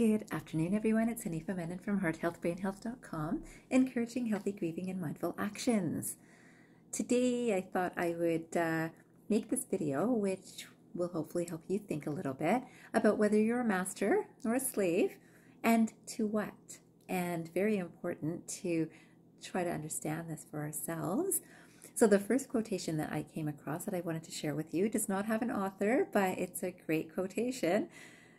Good afternoon, everyone. It's Hanifa Menon from hearthealthbrainhealth.com, encouraging healthy grieving and mindful actions. Today, I thought I would make this video, which will hopefully help you think a little bit about whether you're a master or a slave and to what. And very important to try to understand this for ourselves. So the first quotation that I came across that I wanted to share with you does not have an author, but it's a great quotation.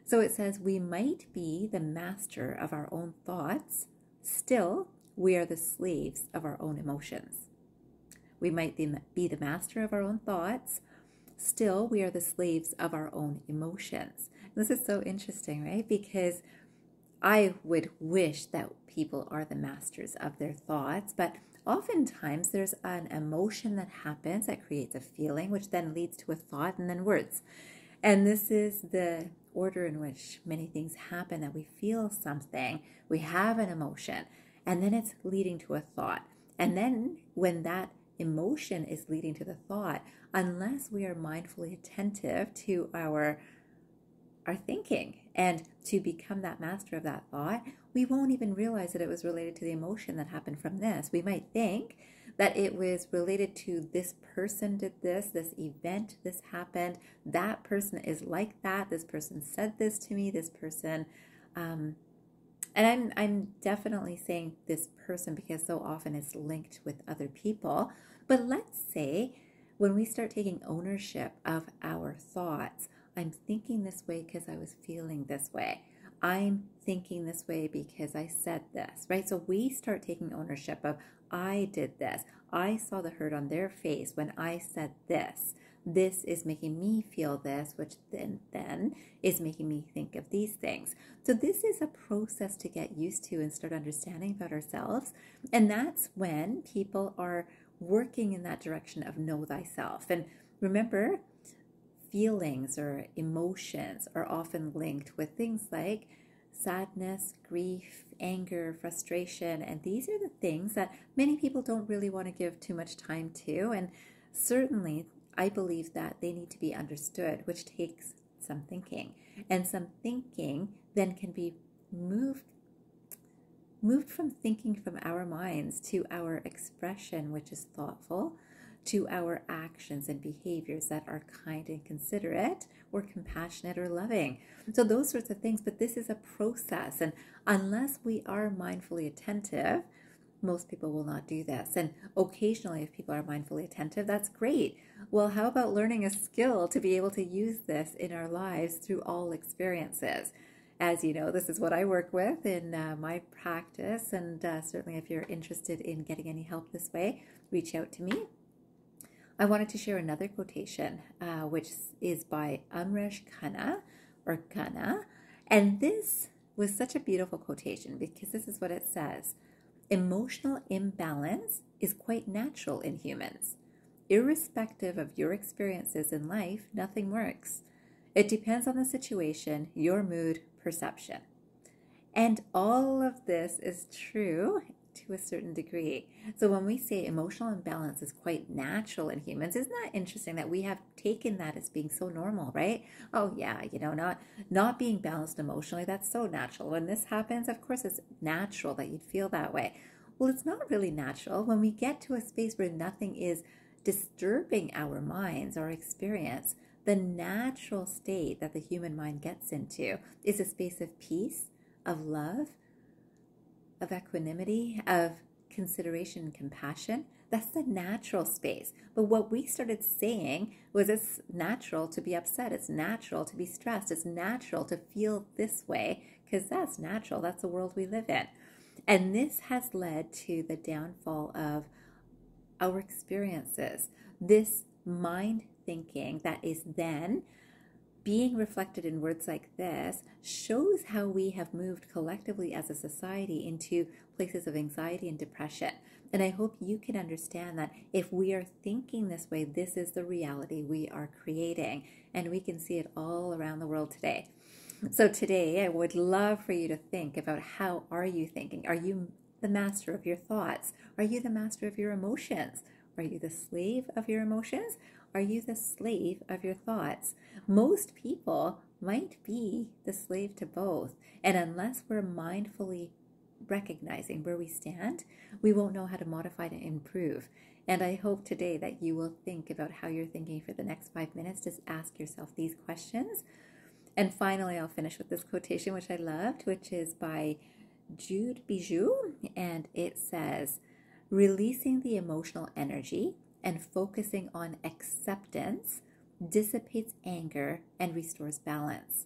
So it says, we might be the master of our own thoughts, still we are the slaves of our own emotions. We might be the master of our own thoughts, still we are the slaves of our own emotions. This is so interesting, right? Because I would wish that people are the masters of their thoughts, but oftentimes there's an emotion that happens that creates a feeling, which then leads to a thought and then words. And this is the order in which many things happen, that we feel something, we have an emotion, and then it's leading to a thought. And then when that emotion is leading to the thought, unless we are mindfully attentive to our thinking and to become that master of that thought, we won't even realize that it was related to the emotion that happened from this. We might think that it was related to this person did this event, this happened, that person is like that, this person said this to me, this person, and I'm definitely saying this person because so often it's linked with other people. But let's say when we start taking ownership of our thoughts, I'm thinking this way because I was feeling this way. I'm thinking this way because I said this, right? So we start taking ownership of, I did this. I saw the hurt on their face when I said this. This is making me feel this, which then is making me think of these things. So this is a process to get used to and start understanding about ourselves. And that's when people are working in that direction of know thyself. And remember, feelings or emotions are often linked with things like sadness, grief, anger, frustration, and these are the things that many people don't really want to give too much time to. And certainly, I believe that they need to be understood, which takes some thinking. And some thinking then can be moved from thinking from our minds to our expression, which is thoughtful, to our actions and behaviors that are kind and considerate or compassionate or loving. So those sorts of things, but this is a process. And unless we are mindfully attentive, most people will not do this. And occasionally, if people are mindfully attentive, that's great. Well, how about learning a skill to be able to use this in our lives through all experiences? As you know, this is what I work with in my practice. And certainly if you're interested in getting any help this way, reach out to me. I wanted to share another quotation, which is by Amresh Kanna, or Kanna. And this was such a beautiful quotation because this is what it says. Emotional imbalance is quite natural in humans. Irrespective of your experiences in life, nothing works. It depends on the situation, your mood, perception. And all of this is true to a certain degree. So when we say emotional imbalance is quite natural in humans, isn't that interesting that we have taken that as being so normal, right? Oh yeah, not being balanced emotionally, that's so natural. When this happens, of course it's natural that you'd feel that way. Well, it's not really natural. When we get to a space where nothing is disturbing our minds, our experience, the natural state that the human mind gets into is a space of peace, of love, of equanimity, of consideration and compassion. That's the natural space. But what we started saying was it's natural to be upset. It's natural to be stressed. It's natural to feel this way because that's natural. That's the world we live in. And this has led to the downfall of our experiences. This mind thinking that is then being reflected in words like this shows how we have moved collectively as a society into places of anxiety and depression. And I hope you can understand that if we are thinking this way, this is the reality we are creating. And we can see it all around the world today. So today, I would love for you to think about, how are you thinking? Are you the master of your thoughts? Are you the master of your emotions? Are you the slave of your emotions? Are you the slave of your thoughts? Most people might be the slave to both. And unless we're mindfully recognizing where we stand, we won't know how to modify to improve. And I hope today that you will think about how you're thinking for the next 5 minutes. Just ask yourself these questions. And finally, I'll finish with this quotation, which I loved, which is by Jude Bijou. And it says, releasing the emotional energy and focusing on acceptance dissipates anger and restores balance.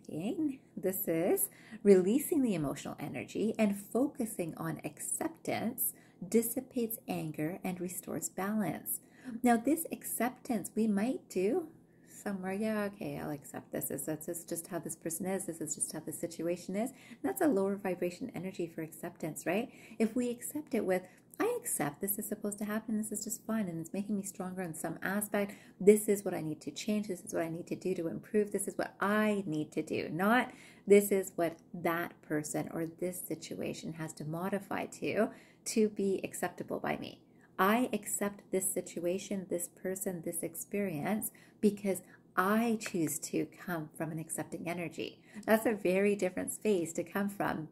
Again, this is releasing the emotional energy and focusing on acceptance dissipates anger and restores balance. Now, this acceptance we might do somewhere, yeah, okay, I'll accept this. This is just how this person is. This is just how the situation is. And that's a lower vibration energy for acceptance, right? If we accept it with, I accept this is supposed to happen. This is just fun and it's making me stronger in some aspect. This is what I need to change. This is what I need to do to improve. This is what I need to do, not this is what that person or this situation has to modify to be acceptable by me. I accept this situation, this person, this experience because I choose to come from an accepting energy. That's a very different space to come from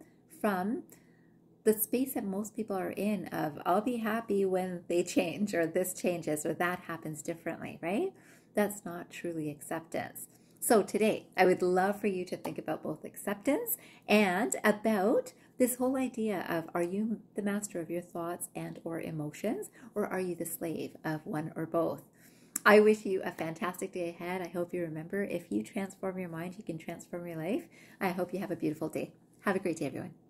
the space that most people are in of I'll be happy when they change or this changes or that happens differently, right? That's not truly acceptance. So today, I would love for you to think about both acceptance and about this whole idea of, are you the master of your thoughts and or emotions, or are you the slave of one or both? I wish you a fantastic day ahead. I hope you remember, if you transform your mind, you can transform your life. I hope you have a beautiful day. Have a great day, everyone.